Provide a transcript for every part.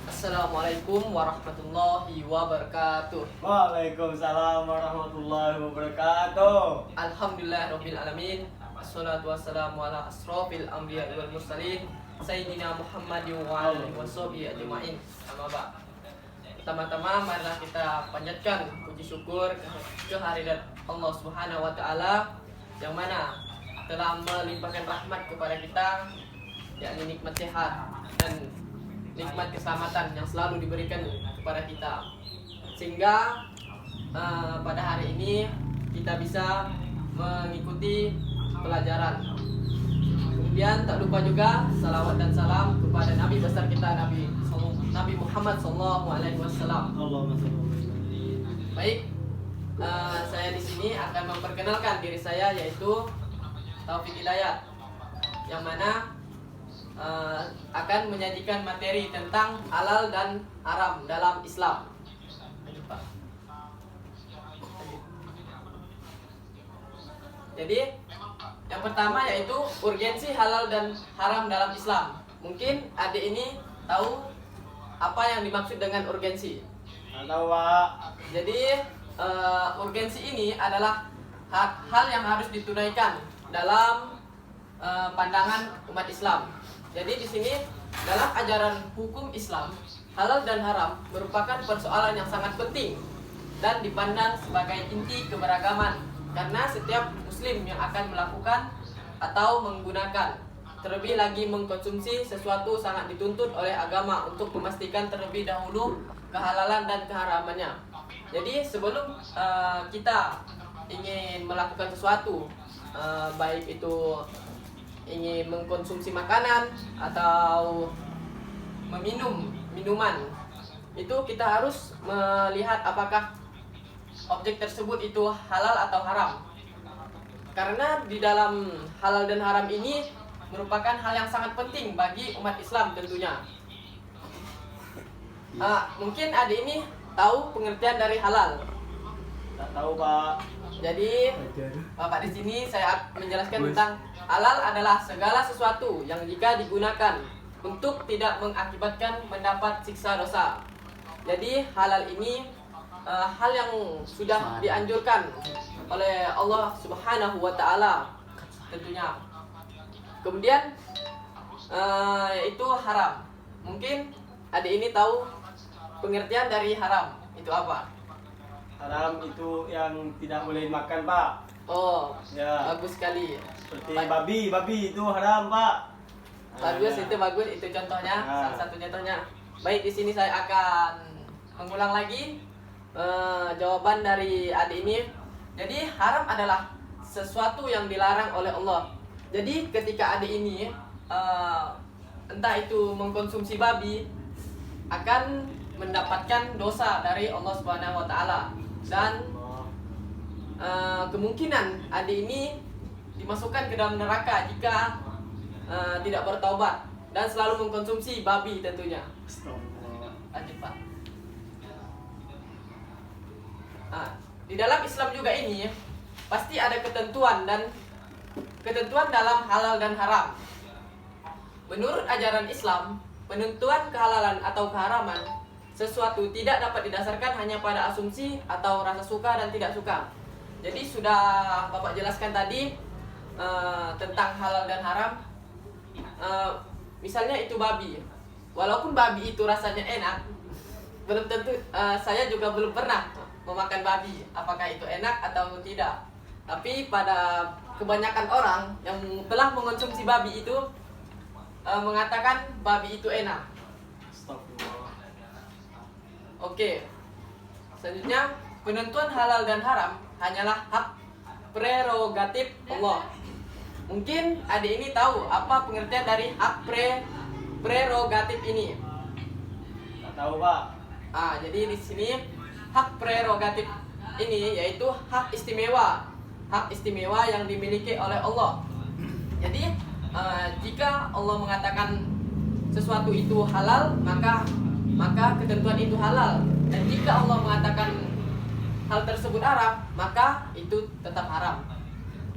Assalamualaikum warahmatullahi wabarakatuh. Waalaikumsalam warahmatullahi wabarakatuh. Alhamdulillah rabbil alamin. Assalatu wassalamu ala asrofil anbiya wal mursalin Sayyidina Muhammad wa alihi washabihi ajma'in. Amma ba'd. Pertama-tama marilah kita panjatkan puji syukur kehadirat Allah Subhanahu wa taala yang mana telah melimpahkan rahmat kepada kita, yakni nikmat sehat dan nikmat keselamatan yang selalu diberikan kepada kita, sehingga pada hari ini kita bisa mengikuti pelajaran. Kemudian tak lupa juga salawat dan salam kepada Nabi besar kita Nabi Muhammad SAW. Baik, saya di sini akan memperkenalkan diri saya, yaitu Taufik Hidayat, yang mana akan menyajikan materi tentang halal dan haram dalam Islam. Jadi yang pertama yaitu urgensi halal dan haram dalam Islam. Mungkin adik ini tahu apa yang dimaksud dengan urgensi? Tahu, Pak. Jadi urgensi ini adalah hal yang harus ditunaikan dalam pandangan umat Islam. Jadi di sini dalam ajaran hukum Islam, halal dan haram merupakan persoalan yang sangat penting dan dipandang sebagai inti keberagaman, karena setiap muslim yang akan melakukan atau menggunakan, terlebih lagi mengkonsumsi sesuatu, sangat dituntut oleh agama untuk memastikan terlebih dahulu kehalalan dan keharamannya. Jadi sebelum kita ingin melakukan sesuatu, baik itu ingin mengkonsumsi makanan atau meminum minuman, itu kita harus melihat apakah objek tersebut itu halal atau haram. Karena di dalam halal dan haram ini merupakan hal yang sangat penting bagi umat Islam tentunya. Mungkin adik ini tahu pengertian dari halal? Tak tahu, Pak. Jadi Bapak di sini saya menjelaskan tentang halal adalah segala sesuatu yang jika digunakan untuk tidak mengakibatkan mendapat siksa dosa. Jadi halal ini hal yang sudah dianjurkan oleh Allah Subhanahu wa taala tentunya. Kemudian yaitu haram. Mungkin adik ini tahu pengertian dari haram itu apa? Haram itu yang tidak boleh makan, Pak. Oh, Ya. bagus sekali. Seperti babi itu haram, Pak. Bagus, Ya. itu bagus, itu contohnya, Nah. salah satu contohnya. Baik, di sini saya akan mengulang lagi jawaban dari adik ini. Jadi haram adalah sesuatu yang dilarang oleh Allah. Jadi ketika adik ini entah itu mengkonsumsi babi, akan mendapatkan dosa dari Allah Subhanahu wa taala, dan kemungkinan adik ini dimasukkan ke dalam neraka jika tidak bertaubat dan selalu mengkonsumsi babi tentunya. Lanjut, Pak. Di dalam Islam juga ini pasti ada ketentuan dalam halal dan haram. Menurut ajaran Islam, penentuan kehalalan atau keharaman sesuatu tidak dapat didasarkan hanya pada asumsi atau rasa suka dan tidak suka. Jadi sudah Bapak jelaskan tadi tentang halal dan haram. Misalnya itu babi. Walaupun babi itu rasanya enak, belum tentu, saya juga belum pernah memakan babi, apakah itu enak atau tidak. Tapi pada kebanyakan orang yang telah mengonsumsi babi itu mengatakan babi itu enak. Oke, selanjutnya penentuan halal dan haram hanyalah hak prerogatif Allah. Mungkin adik ini tahu apa pengertian dari hak prerogatif ini? Tak tahu, Pak. Jadi di sini hak prerogatif ini yaitu hak istimewa yang dimiliki oleh Allah. Jadi jika Allah mengatakan sesuatu itu halal, maka ketentuan itu halal, dan jika Allah mengatakan hal tersebut haram, maka itu tetap haram.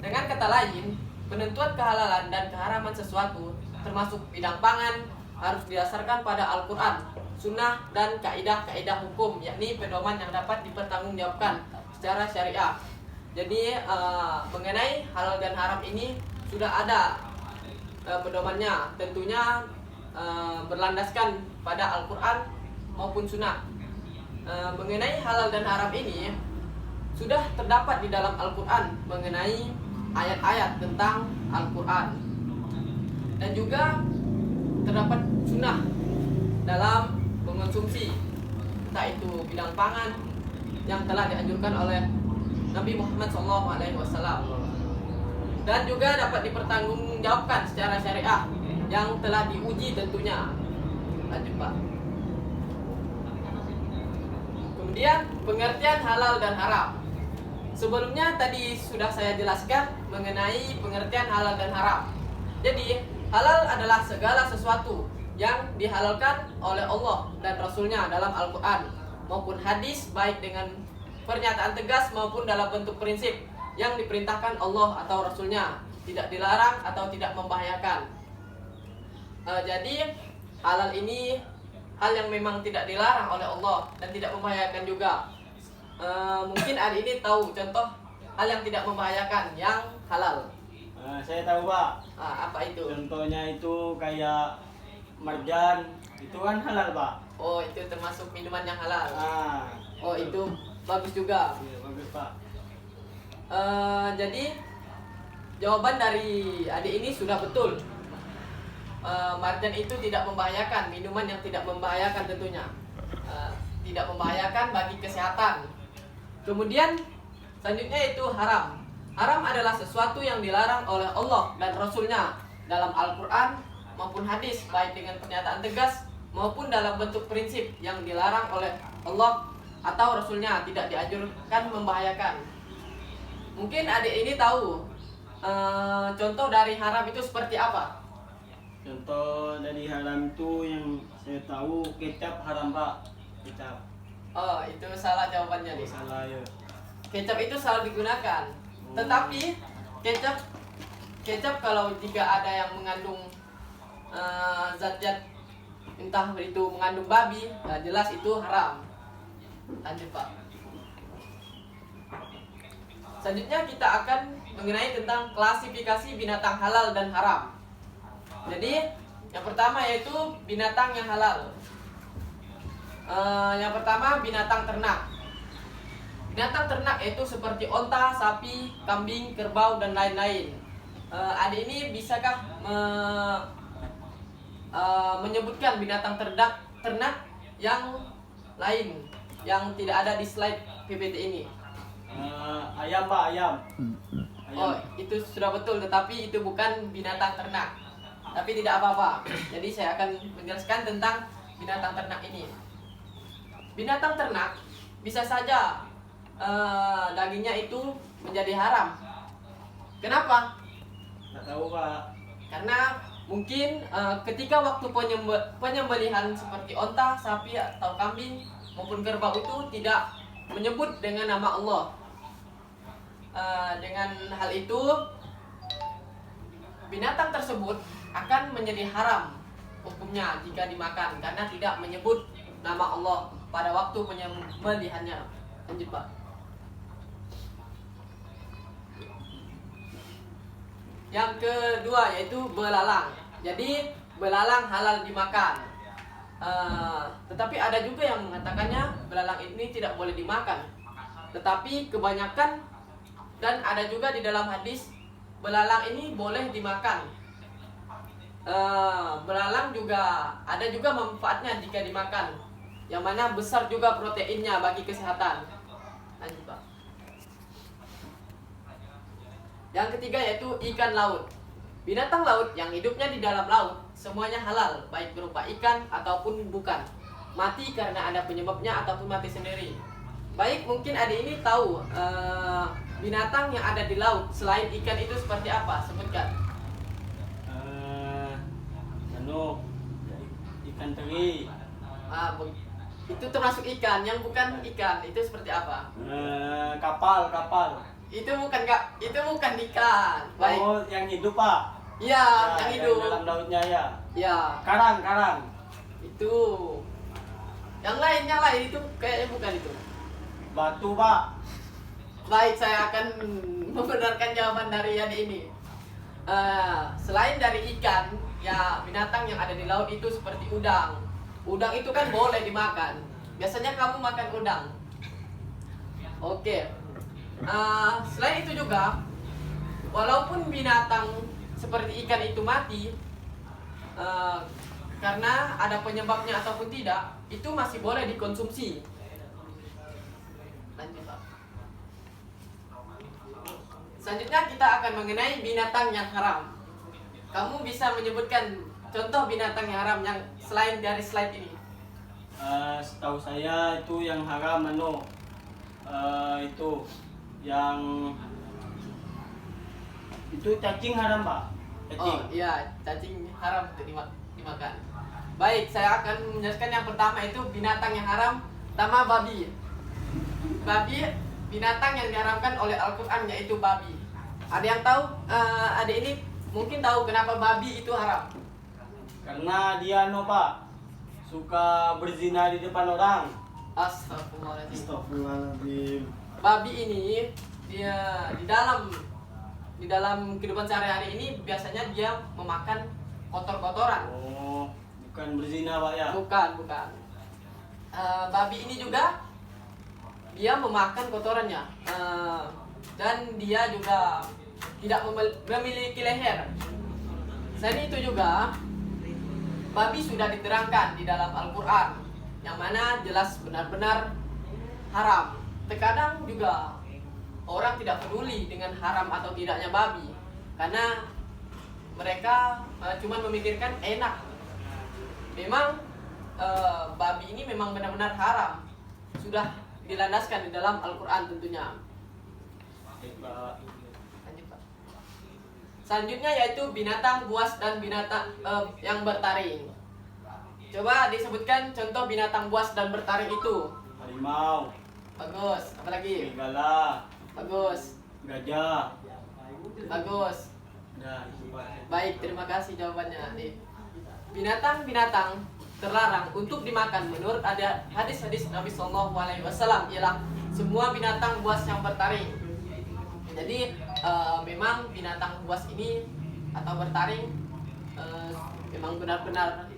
Dengan kata lain, penentuan kehalalan dan keharaman sesuatu termasuk bidang pangan harus didasarkan pada Al-Quran sunnah dan kaidah-kaidah hukum, yakni pedoman yang dapat dipertanggungjawabkan secara syariah. Jadi mengenai halal dan haram ini sudah ada pedomannya, tentunya berlandaskan pada Al-Quran maupun sunnah. Mengenai halal dan haram ini sudah terdapat di dalam Al-Quran mengenai ayat-ayat tentang Al-Quran, dan juga terdapat sunnah dalam mengonsumsi, entah itu bidang pangan yang telah dianjurkan oleh Nabi Muhammad SAW, dan juga dapat dipertanggungjawabkan secara syariah yang telah diuji tentunya. Lanjut Pak. Kemudian pengertian halal dan haram. Sebelumnya tadi sudah saya jelaskan mengenai pengertian halal dan haram. Jadi halal adalah segala sesuatu yang dihalalkan oleh Allah dan Rasulnya dalam Al-Quran maupun hadis, baik dengan pernyataan tegas maupun dalam bentuk prinsip yang diperintahkan Allah atau Rasulnya, tidak dilarang atau tidak membahayakan. Jadi halal ini hal yang memang tidak dilarang oleh Allah dan tidak membahayakan juga. Mungkin hari ini tahu contoh hal yang tidak membahayakan yang halal. Saya tahu Pak. Apa itu? Contohnya itu kayak marjan, itu kan halal Pak. Oh, itu termasuk minuman yang halal. Oh, betul. itu bagus juga. Iya, bagus Pak. Jadi jawaban dari adik ini sudah betul. Marjan itu tidak membahayakan, minuman yang tidak membahayakan tentunya. Tidak membahayakan bagi kesehatan. Kemudian selanjutnya itu haram. Haram adalah sesuatu yang dilarang oleh Allah dan Rasulnya dalam Al-Quran maupun hadis, baik dengan pernyataan tegas maupun dalam bentuk prinsip yang dilarang oleh Allah atau Rasulnya, tidak dianjurkan, membahayakan. Mungkin adik ini tahu contoh dari haram itu seperti apa? Contoh dari haram itu yang saya tahu kecap haram Pak. Kecap. Oh, itu salah jawabannya nih. Salah ya. Kecap itu selalu digunakan. Tetapi kecap kalau jika ada yang mengandung zat-zat entah itu mengandung babi, jelas itu haram. Lanjut Pak. Selanjutnya kita akan mengenai tentang klasifikasi binatang halal dan haram. Jadi yang pertama yaitu binatang yang halal. Yang pertama binatang ternak. Binatang ternak itu seperti onta, sapi, kambing, kerbau, dan lain-lain. Adik ini bisakah menyebutkan binatang ternak yang lain yang tidak ada di slide PPT ini? Ayam Pak, ayam. Oh, itu sudah betul, tetapi itu bukan binatang ternak. Tapi tidak apa-apa. Jadi saya akan menjelaskan tentang binatang ternak ini. Binatang ternak bisa saja dagingnya itu menjadi haram. Kenapa? Nggak tahu Pak. Karena mungkin ketika waktu penyembelihan seperti onta, sapi atau kambing maupun kerbau itu tidak menyebut dengan nama Allah. Dengan hal itu binatang tersebut akan menjadi haram hukumnya jika dimakan karena tidak menyebut nama Allah pada waktu penyembelihannya. Lanjut Pak. Yang kedua yaitu belalang. Jadi belalang halal dimakan. Tetapi ada juga yang mengatakannya belalang ini tidak boleh dimakan. Tetapi kebanyakan dan ada juga di dalam hadis belalang ini boleh dimakan. Belalang juga ada juga manfaatnya jika dimakan, yang mana besar juga proteinnya bagi kesehatan. Lanjut Pak. Yang ketiga yaitu ikan laut. Binatang laut yang hidupnya di dalam laut semuanya halal, baik berupa ikan ataupun bukan. Mati karena ada penyebabnya ataupun mati sendiri. Baik, mungkin adik ini tahu binatang yang ada di laut selain ikan itu seperti apa? Sebutkan. Ikan teri. Itu termasuk ikan. Yang bukan ikan itu seperti apa? Kapal. Itu bukan ikan. Baik. Oh, yang hidup Pak. Iya, yang hidup. Dalam lautnya ya. Ya. Karang. Itu Yang lain itu kayaknya bukan itu. Batu, Pak. Baik, saya akan membenarkan jawaban dari Yani ini. Selain dari ikan, ya binatang yang ada di laut itu seperti udang. Udang itu kan boleh dimakan. Biasanya kamu makan udang. Oke. Selain itu juga, walaupun binatang seperti ikan itu mati, karena ada penyebabnya ataupun tidak, itu masih boleh dikonsumsi. Lanjut, Pak. Selanjutnya kita akan mengenai binatang yang haram. Kamu bisa menyebutkan contoh binatang yang haram yang selain dari slide ini? Setahu saya itu yang haram itu yang itu cacing haram, Pak. Cacing. Oh iya, cacing haram untuk dimakan. Baik, saya akan menjelaskan yang pertama itu binatang yang haram. Pertama, babi. Babi binatang yang diharamkan oleh Al-Quran, yaitu babi. Ada yang tahu? Ada ini mungkin tahu kenapa babi itu haram? Karena dia Pak, suka berzina di depan orang. Astagfirullahaladzim. Astagfirullahaladzim. Babi ini dia di dalam kehidupan sehari-hari ini biasanya dia memakan kotor-kotoran. Oh, bukan berzina, Pak ya? Bukan. Babi ini juga dia memakan kotorannya, dan dia juga tidak memiliki leher. Selain itu juga, babi sudah diterangkan di dalam Al-Quran, yang mana jelas benar-benar haram. Terkadang juga orang tidak peduli dengan haram atau tidaknya babi, karena mereka cuma memikirkan enak. Memang babi ini memang benar-benar haram, sudah dilandaskan di dalam Al-Quran tentunya. Lanjut, Pak. Selanjutnya yaitu binatang buas dan binatang yang bertaring. Coba disebutkan contoh binatang buas dan bertaring itu. Harimau. Bagus. Apalagi? Serigala. Bagus. Gajah. Bagus. Nah, itu, Pak. Baik, terima kasih jawabannya. Nih, binatang-binatang terlarang untuk dimakan menurut ada hadis-hadis Nabi Shallallahu Alaihi Wasallam ialah semua binatang buas yang bertaring. Jadi memang binatang buas ini atau bertaring memang benar-benar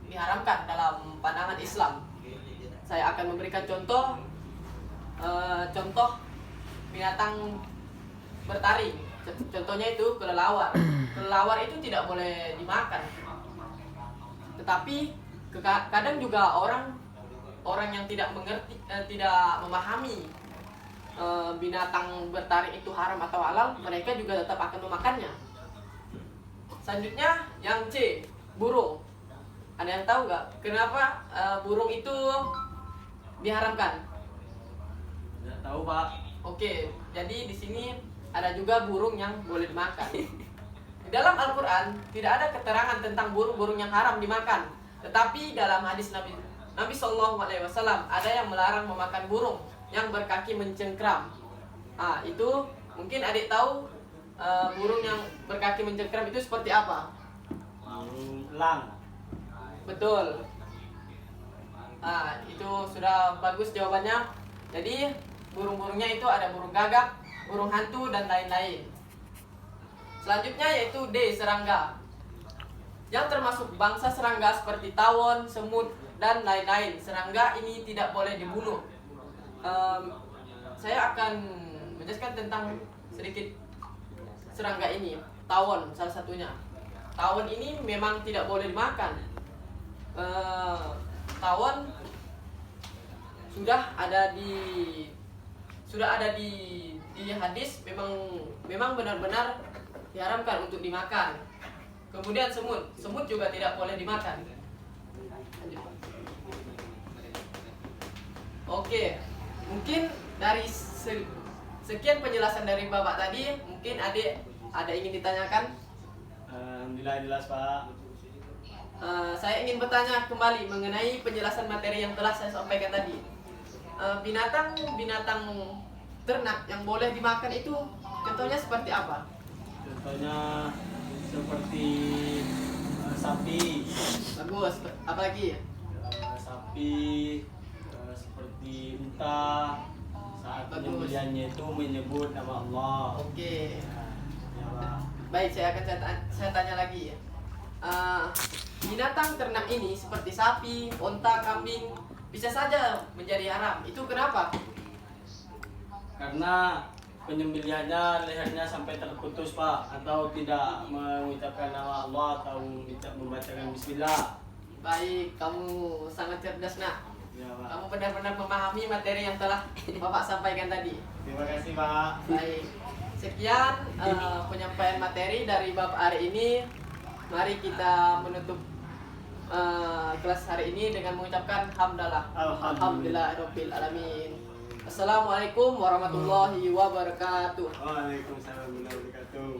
diharamkan dalam pandangan Islam. Saya akan memberikan contoh binatang bertaring. Contohnya itu kelelawar. Kelelawar itu tidak boleh dimakan. Tetapi kadang juga orang yang tidak mengerti, tidak memahami binatang bertaring itu haram atau halal, mereka juga tetap akan memakannya. Selanjutnya yang C, burung. Ada yang tahu nggak kenapa burung itu diharamkan? Tidak tahu, Pak. Oke, jadi di sini ada juga burung yang boleh dimakan. Di dalam Al-Quran tidak ada keterangan tentang burung-burung yang haram dimakan. Tetapi dalam hadis Nabi Shallallahu Alaihi Wasallam ada yang melarang memakan burung yang berkaki mencengkram. Itu mungkin adik tahu burung yang berkaki mencengkram itu seperti apa? Burung elang. Betul. Itu sudah bagus jawabannya. Jadi burung-burungnya itu ada burung gagak, burung hantu, dan lain-lain. Selanjutnya yaitu D, serangga. Yang termasuk bangsa serangga seperti tawon, semut, dan lain-lain. Serangga ini tidak boleh dibunuh. Saya akan menjelaskan tentang sedikit serangga ini. Tawon salah satunya. Tawon ini memang tidak boleh dimakan. Tawon sudah ada di hadis, memang benar-benar diharamkan untuk dimakan. Kemudian semut juga tidak boleh dimakan. Oke, mungkin dari sekian penjelasan dari Bapak tadi, mungkin adik ada ingin ditanyakan? Alhamdulillah jelas, Pak. Saya ingin bertanya kembali mengenai penjelasan materi yang telah saya sampaikan tadi. Binatang ternak yang boleh dimakan itu contohnya seperti apa? Contohnya seperti sapi. Bagus. Apalagi? Sapi sapi, seperti unta, saat Bagus. penyembelihannya itu menyebut nama Allah. Oke. Ya, Pak. Baik, saya tanya lagi ya. Binatang ternak ini seperti sapi, unta, kambing bisa saja menjadi haram. Itu kenapa? Karena penyembelihannya lehernya sampai terputus, Pak, atau tidak mengucapkan nama Allah atau tidak membacakan bismillah. Baik, kamu sangat cerdas, Nak. Ya, Pak. Kamu benar-benar memahami materi yang telah Bapak sampaikan tadi. Terima kasih, Pak. Baik, sekian penyampaian materi dari Bapak hari ini. Mari kita menutup kelas hari ini dengan mengucapkan hamdalah. Alhamdulillahirabbil alamin. Assalamualaikum warahmatullahi wabarakatuh. Waalaikumsalam warahmatullahi wabarakatuh.